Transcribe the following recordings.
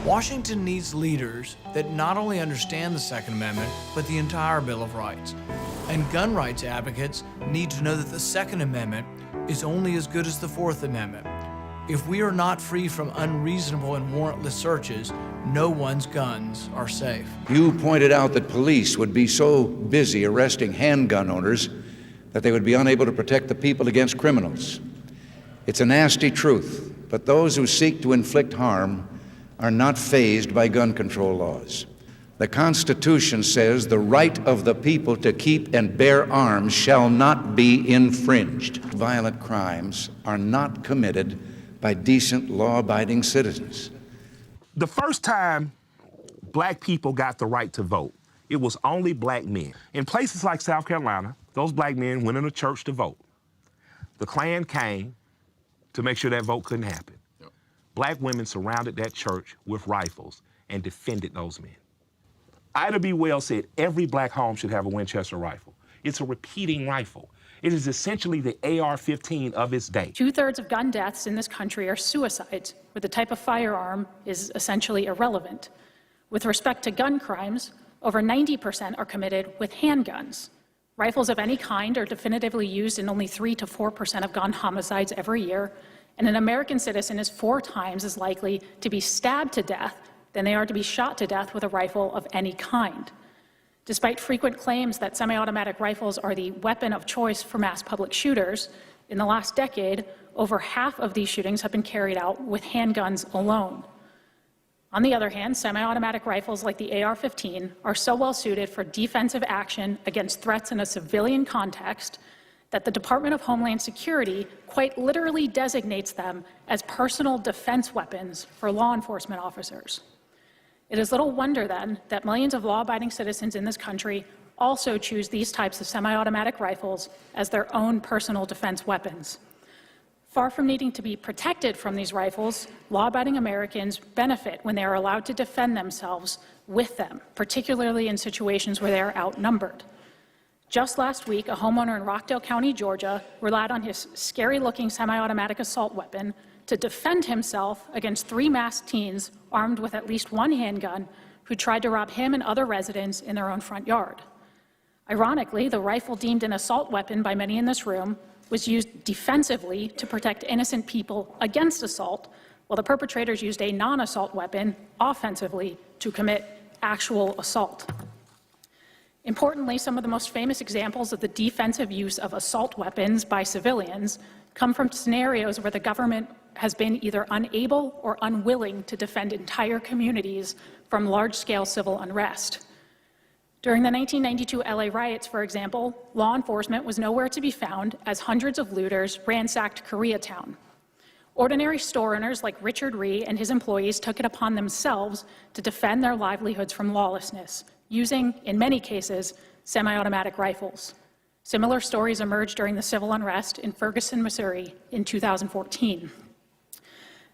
Washington needs leaders that not only understand the Second Amendment, but the entire Bill of Rights. And gun rights advocates need to know that the Second Amendment is only as good as the Fourth Amendment. If we are not free from unreasonable and warrantless searches, no one's guns are safe. You pointed out that police would be so busy arresting handgun owners that they would be unable to protect the people against criminals. It's a nasty truth, but those who seek to inflict harm are not fazed by gun control laws. The Constitution says the right of the people to keep and bear arms shall not be infringed. Violent crimes are not committed by decent, law-abiding citizens. The first time black people got the right to vote, it was only black men. In places like South Carolina, those black men went in a church to vote. The Klan came to make sure that vote couldn't happen. Black women surrounded that church with rifles and defended those men. Ida B. Wells said every black home should have a Winchester rifle. It's a repeating rifle. It is essentially the AR-15 of its day. 2/3 of gun deaths in this country are suicides, where the type of firearm is essentially irrelevant. With respect to gun crimes, over 90% are committed with handguns. Rifles of any kind are definitively used in only 3 to 4% of gun homicides every year, and an American citizen is 4 times as likely to be stabbed to death than they are to be shot to death with a rifle of any kind. Despite frequent claims that semi-automatic rifles are the weapon of choice for mass public shooters, in the last decade, over half of these shootings have been carried out with handguns alone. On the other hand, semi-automatic rifles like the AR-15 are so well suited for defensive action against threats in a civilian context that the Department of Homeland Security quite literally designates them as personal defense weapons for law enforcement officers. It is little wonder, then, that millions of law-abiding citizens in this country also choose these types of semi-automatic rifles as their own personal defense weapons. Far from needing to be protected from these rifles, law-abiding Americans benefit when they are allowed to defend themselves with them, particularly in situations where they are outnumbered. Just last week, a homeowner in Rockdale County, Georgia, relied on his scary-looking semi-automatic assault weapon to defend himself against 3 masked teens armed with at least 1 handgun who tried to rob him and other residents in their own front yard. Ironically, the rifle deemed an assault weapon by many in this room was used defensively to protect innocent people against assault, while the perpetrators used a non-assault weapon offensively to commit actual assault. Importantly, some of the most famous examples of the defensive use of assault weapons by civilians come from scenarios where the government has been either unable or unwilling to defend entire communities from large-scale civil unrest. During the 1992 LA riots, for example, law enforcement was nowhere to be found as hundreds of looters ransacked Koreatown. Ordinary store owners like Richard Ree and his employees took it upon themselves to defend their livelihoods from lawlessness, using, in many cases, semi-automatic rifles. Similar stories emerged during the civil unrest in Ferguson, Missouri in 2014.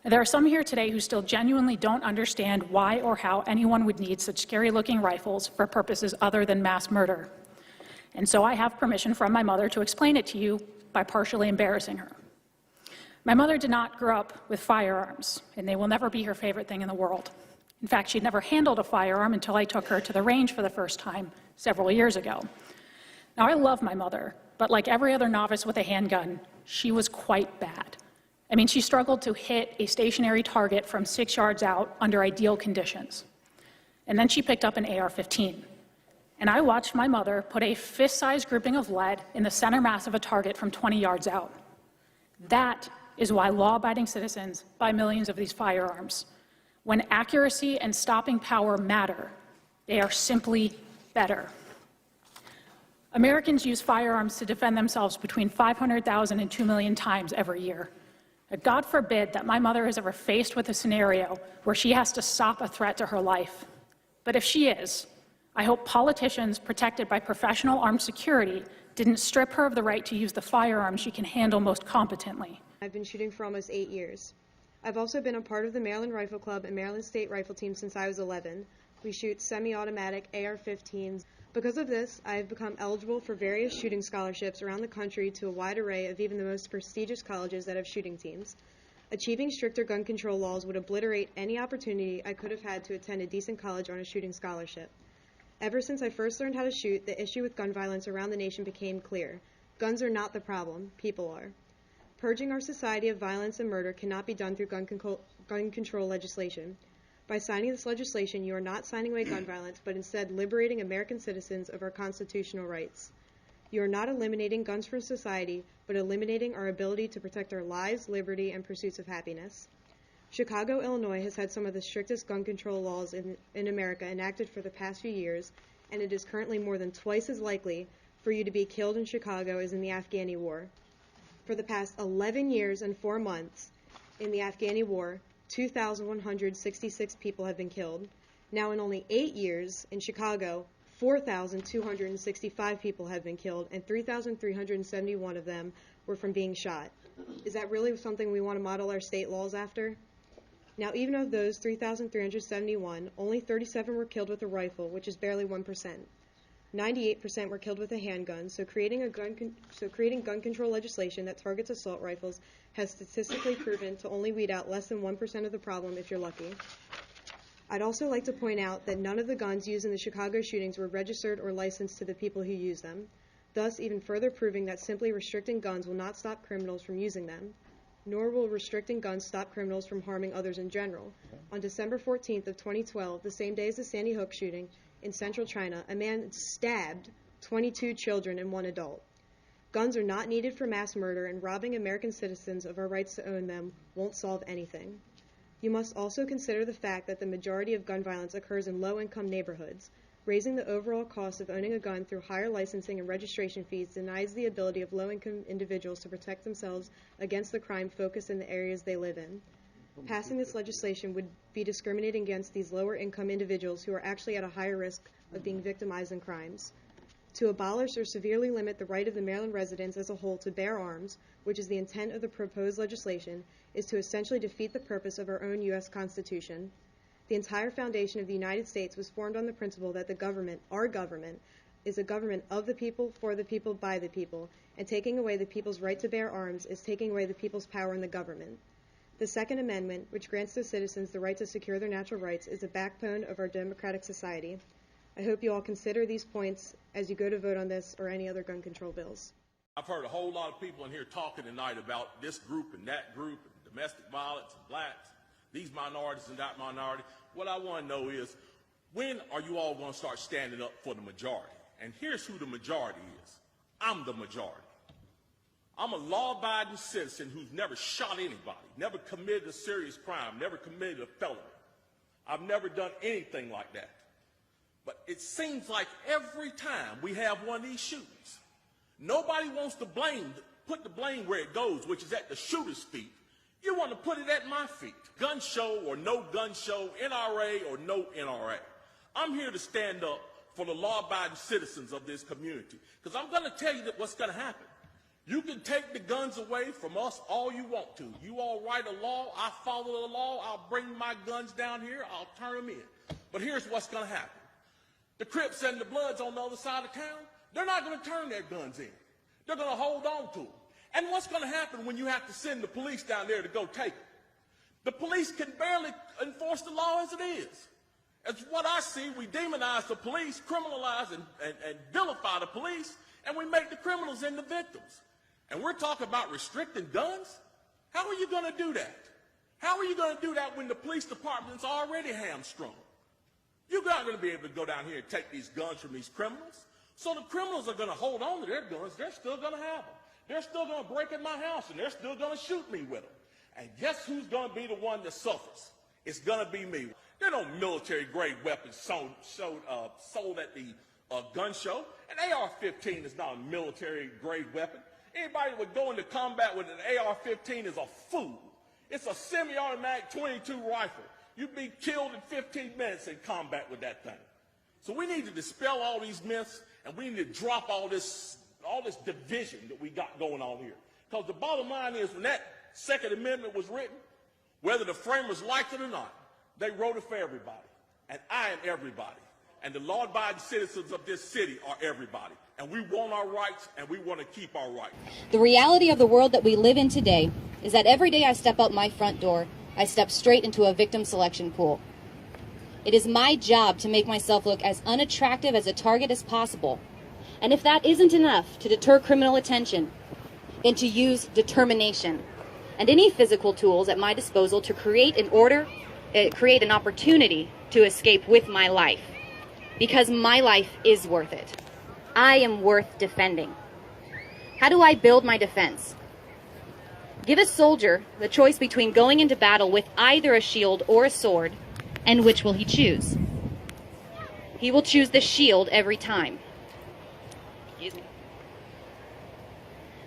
There are some here today who still genuinely don't understand why or how anyone would need such scary-looking rifles for purposes other than mass murder. And so I have permission from my mother to explain it to you by partially embarrassing her. My mother did not grow up with firearms, and they will never be her favorite thing in the world. In fact, she'd never handled a firearm until I took her to the range for the first time several years ago. Now, I love my mother, but like every other novice with a handgun, she was quite bad. I mean, she struggled to hit a stationary target from 6 yards out under ideal conditions. And then she picked up an AR-15. And I watched my mother put a fist-sized grouping of lead in the center mass of a target from 20 yards out. That is why law-abiding citizens buy millions of these firearms. When accuracy and stopping power matter, they are simply better. Americans use firearms to defend themselves between 500,000 and 2 million times every year. God forbid that my mother is ever faced with a scenario where she has to stop a threat to her life. But if she is, I hope politicians protected by professional armed security didn't strip her of the right to use the firearm she can handle most competently. I've been shooting for almost 8 years. I've also been a part of the Maryland Rifle Club and Maryland State Rifle Team since I was 11. We shoot semi-automatic AR-15s. Because of this, I have become eligible for various shooting scholarships around the country to a wide array of even the most prestigious colleges that have shooting teams. Achieving stricter gun control laws would obliterate any opportunity I could have had to attend a decent college on a shooting scholarship. Ever since I first learned how to shoot, the issue with gun violence around the nation became clear. Guns are not the problem, people are. Purging our society of violence and murder cannot be done through gun control legislation. By signing this legislation, you are not signing away gun violence, but instead liberating American citizens of our constitutional rights. You are not eliminating guns from society, but eliminating our ability to protect our lives, liberty, and pursuits of happiness. Chicago, Illinois has had some of the strictest gun control laws in America enacted for the past few years, and it is currently more than twice as likely for you to be killed in Chicago as in the Afghani War. For the past 11 years and 4 months in the Afghani War, 2,166 people have been killed. Now in only 8 years in Chicago, 4,265 people have been killed, and 3,371 of them were from being shot. Is that really something we want to model our state laws after? Now, even of those 3,371, only 37 were killed with a rifle, which is barely 1%. 98% were killed with a handgun, so creating gun control legislation that targets assault rifles has statistically proven to only weed out less than 1% of the problem if you're lucky. I'd also like to point out that none of the guns used in the Chicago shootings were registered or licensed to the people who use them, thus even further proving that simply restricting guns will not stop criminals from using them, nor will restricting guns stop criminals from harming others in general. On December 14th of 2012, the same day as the Sandy Hook shooting in central China, a man stabbed 22 children and 1 adult. Guns are not needed for mass murder, and robbing American citizens of our rights to own them won't solve anything. You must also consider the fact that the majority of gun violence occurs in low-income neighborhoods. Raising the overall cost of owning a gun through higher licensing and registration fees denies the ability of low-income individuals to protect themselves against the crime focused in the areas they live in. Passing this legislation would be discriminating against these lower-income individuals who are actually at a higher risk of being victimized in crimes. To abolish or severely limit the right of the Maryland residents as a whole to bear arms, which is the intent of the proposed legislation, is to essentially defeat the purpose of our own U.S. Constitution. The entire foundation of the United States was formed on the principle that the government, our government, is a government of the people, for the people, by the people, and taking away the people's right to bear arms is taking away the people's power in the government. The Second Amendment, which grants to citizens the right to secure their natural rights, is the backbone of our democratic society. I hope you all consider these points as you go to vote on this or any other gun control bills. I've heard a whole lot of people in here talking tonight about this group and that group, and domestic violence and blacks, these minorities and that minority. What I want to know is, when are you all going to start standing up for the majority? And here's who the majority is. I'm the majority. I'm a law-abiding citizen who's never shot anybody, never committed a serious crime, never committed a felony. I've never done anything like that. But it seems like every time we have one of these shootings, nobody wants to put the blame where it goes, which is at the shooter's feet. You want to put it at my feet. Gun show or no gun show, NRA or no NRA. I'm here to stand up for the law-abiding citizens of this community, because I'm going to tell you that what's going to happen. You can take the guns away from us all you want to. You all write a law, I follow the law, I'll bring my guns down here, I'll turn them in. But here's what's going to happen. The Crips and the Bloods on the other side of town, they're not going to turn their guns in. They're going to hold on to them. And what's going to happen when you have to send the police down there to go take them? The police can barely enforce the law as it is. As what I see, we demonize the police, criminalize and vilify the police, and we make the criminals into victims. And we're talking about restricting guns? How are you going to do that? How are you going to do that when the police department's already hamstrung? You're not going to be able to go down here and take these guns from these criminals. So the criminals are going to hold on to their guns. They're still going to have them. They're still going to break in my house, and they're still going to shoot me with them. And guess who's going to be the one that suffers? It's going to be me. There are no military-grade weapons sold at the gun show. An AR-15 is not a military-grade weapon. Anybody that would go into combat with an AR-15 is a fool. It's a semi-automatic .22 rifle. You'd be killed in 15 minutes in combat with that thing. So we need to dispel all these myths, and we need to drop all this division that we got going on here. Because the bottom line is, when that Second Amendment was written, whether the framers liked it or not, they wrote it for everybody. And I am everybody. And the law-abiding citizens of this city are everybody. and we want our rights, and we want to keep our rights. The reality of the world that we live in today is that every day I step out my front door, I step straight into a victim selection pool. It is my job to make myself look as unattractive as a target as possible. And if that isn't enough to deter criminal attention, then to use determination and any physical tools at my disposal to create an opportunity to escape with my life. Because my life is worth it. I am worth defending. How do I build my defense? Give a soldier the choice between going into battle with either a shield or a sword, and which will he choose? He will choose the shield every time. Excuse me.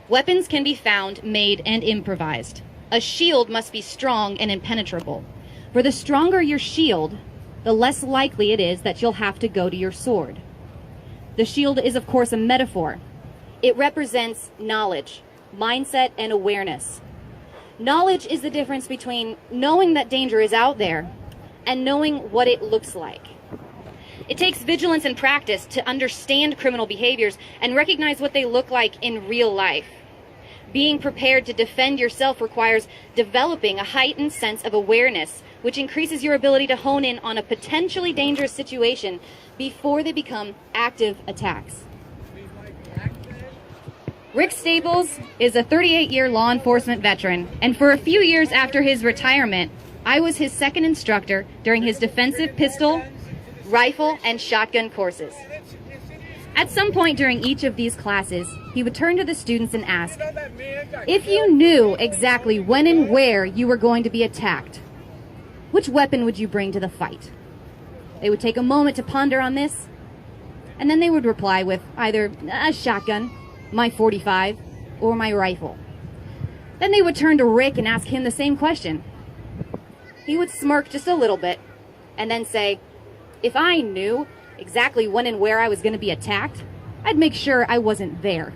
Weapons can be found, made, and improvised. A shield must be strong and impenetrable. For the stronger your shield, the less likely it is that you'll have to go to your sword. The shield is, of course, a metaphor. It represents knowledge, mindset, and awareness. Knowledge is the difference between knowing that danger is out there and knowing what it looks like. It takes vigilance and practice to understand criminal behaviors and recognize what they look like in real life. Being prepared to defend yourself requires developing a heightened sense of awareness, which increases your ability to hone in on a potentially dangerous situation before they become active attacks. Rick Stables is a 38-year law enforcement veteran, and for a few years after his retirement, I was his second instructor during his defensive pistol, rifle, and shotgun courses. At some point during each of these classes, he would turn to the students and ask, if you knew exactly when and where you were going to be attacked, which weapon would you bring to the fight? They would take a moment to ponder on this, and then they would reply with either a shotgun, my .45, or my rifle. Then they would turn to Rick and ask him the same question. He would smirk just a little bit, and then say, if I knew exactly when and where I was going to be attacked, I'd make sure I wasn't there.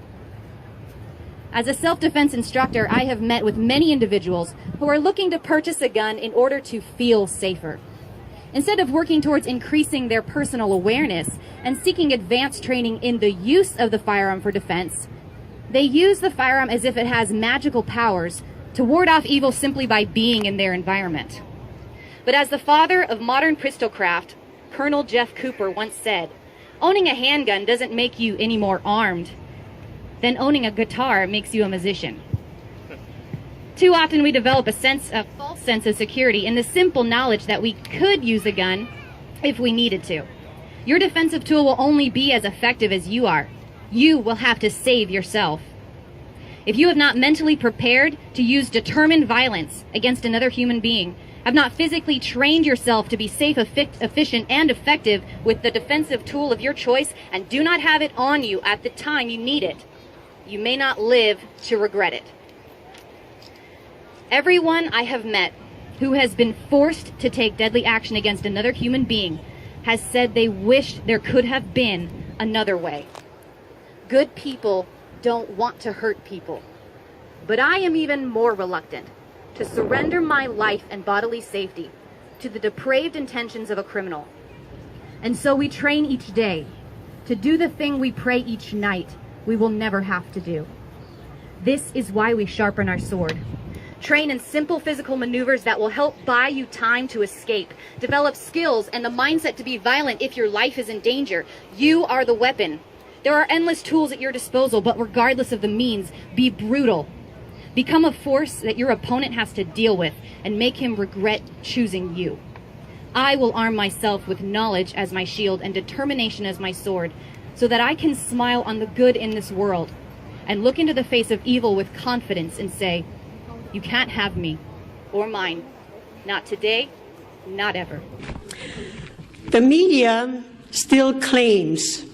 As a self-defense instructor, I have met with many individuals who are looking to purchase a gun in order to feel safer. Instead of working towards increasing their personal awareness and seeking advanced training in the use of the firearm for defense, they use the firearm as if it has magical powers to ward off evil simply by being in their environment. But as the father of modern pistolcraft, Colonel Jeff Cooper, once said, owning a handgun doesn't make you any more armed than owning a guitar makes you a musician. Too often we develop a false sense of security in the simple knowledge that we could use a gun if we needed to. Your defensive tool will only be as effective as you are. You will have to save yourself. If you have not mentally prepared to use determined violence against another human being, have not physically trained yourself to be safe, efficient, and effective with the defensive tool of your choice, and do not have it on you at the time you need it, you may not live to regret it. Everyone I have met who has been forced to take deadly action against another human being has said they wished there could have been another way. Good people don't want to hurt people, but I am even more reluctant to surrender my life and bodily safety to the depraved intentions of a criminal. And so we train each day to do the thing we pray each night we will never have to do. This is why we sharpen our sword. Train in simple physical maneuvers that will help buy you time to escape. Develop skills and the mindset to be violent if your life is in danger. You are the weapon. There are endless tools at your disposal, but regardless of the means, be brutal. Become a force that your opponent has to deal with and make him regret choosing you. I will arm myself with knowledge as my shield and determination as my sword, so that I can smile on the good in this world and look into the face of evil with confidence and say, you can't have me or mine. Not today, not ever. The media still claims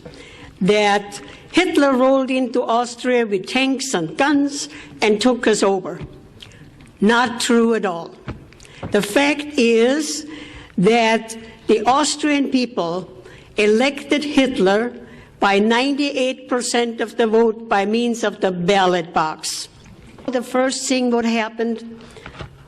that Hitler rolled into Austria with tanks and guns and took us over. Not true at all. The fact is that the Austrian people elected Hitler by 98% of the vote by means of the ballot box. The first thing what happened,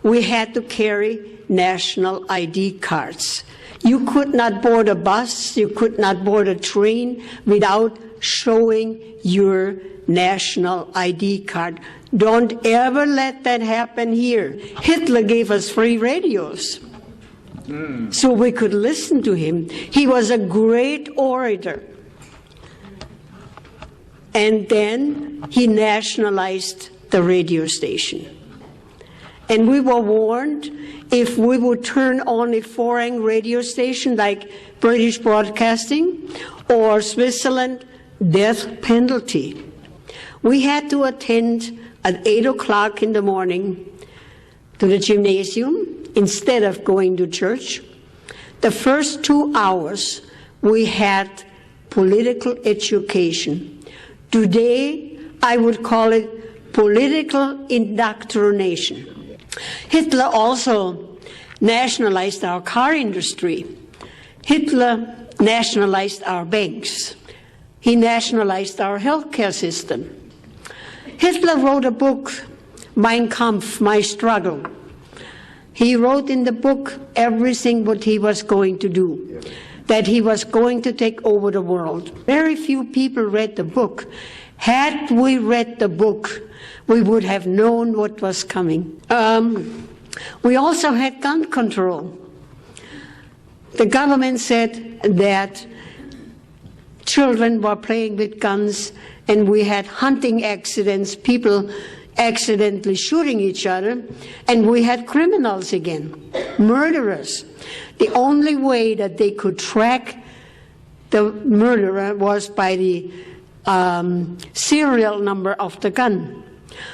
we had to carry national ID cards. You could not board a bus, you could not board a train without showing your national ID card. Don't ever let that happen here. Hitler gave us free radios, so we could listen to him. He was a great orator. And then he nationalized the radio station. And we were warned, if we would turn on a foreign radio station like British Broadcasting or Switzerland, death penalty. We had to attend at 8 o'clock in the morning to the gymnasium instead of going to church. The first 2 hours we had political education. Today, I would call it political indoctrination. Hitler also nationalized our car industry. Hitler nationalized our banks. He nationalized our healthcare system. Hitler wrote a book, Mein Kampf, My Struggle. He wrote in the book everything what he was going to do, that he was going to take over the world. Very few people read the book. Had we read the book, we would have known what was coming. We also had gun control. The government said that children were playing with guns, and we had hunting accidents, people accidentally shooting each other, and we had criminals again, murderers. The only way that they could track the murderer was by the serial number of the gun.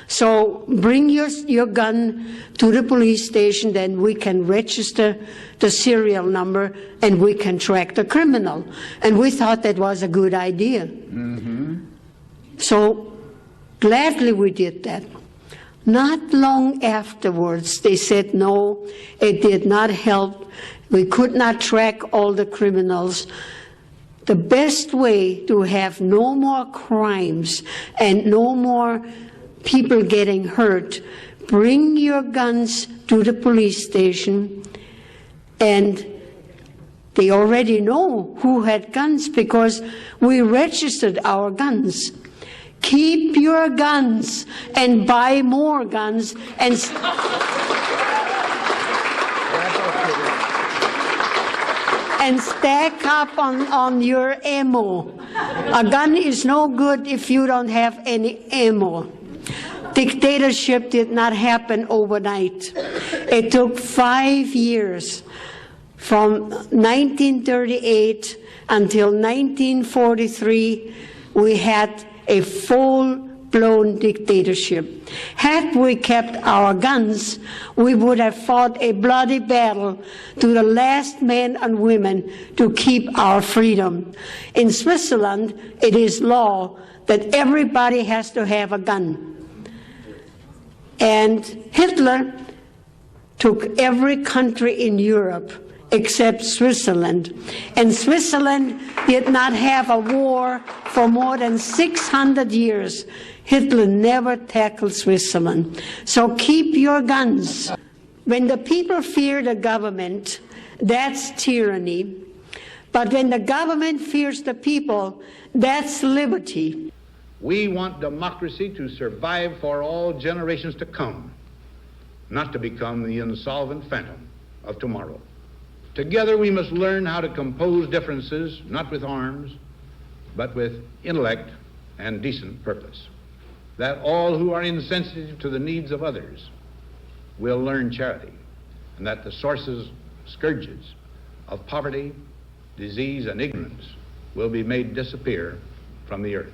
So bring your gun to the police station, then we can register the serial number and we can track the criminal. And we thought that was a good idea. Mm-hmm. So gladly we did that. Not long afterwards, they said no, it did not help. We could not track all the criminals. The best way to have no more crimes and no more people getting hurt, bring your guns to the police station, and they already know who had guns because we registered our guns. Keep your guns and buy more guns and stack up on your ammo. A gun is no good if you don't have any ammo. Dictatorship did not happen overnight. It took 5 years, from 1938 until 1943, we had a full-blown dictatorship. Had we kept our guns, we would have fought a bloody battle to the last men and women to keep our freedom. In Switzerland, it is law that everybody has to have a gun. And Hitler took every country in Europe except Switzerland. And Switzerland did not have a war for more than 600 years. Hitler never tackled Switzerland. So keep your guns. When the people fear the government, that's tyranny. But when the government fears the people, that's liberty. We want democracy to survive for all generations to come, not to become the insolvent phantom of tomorrow. Together we must learn how to compose differences, not with arms, but with intellect and decent purpose. That all who are insensitive to the needs of others will learn charity, and that the scourges of poverty, disease, and ignorance will be made disappear from the earth.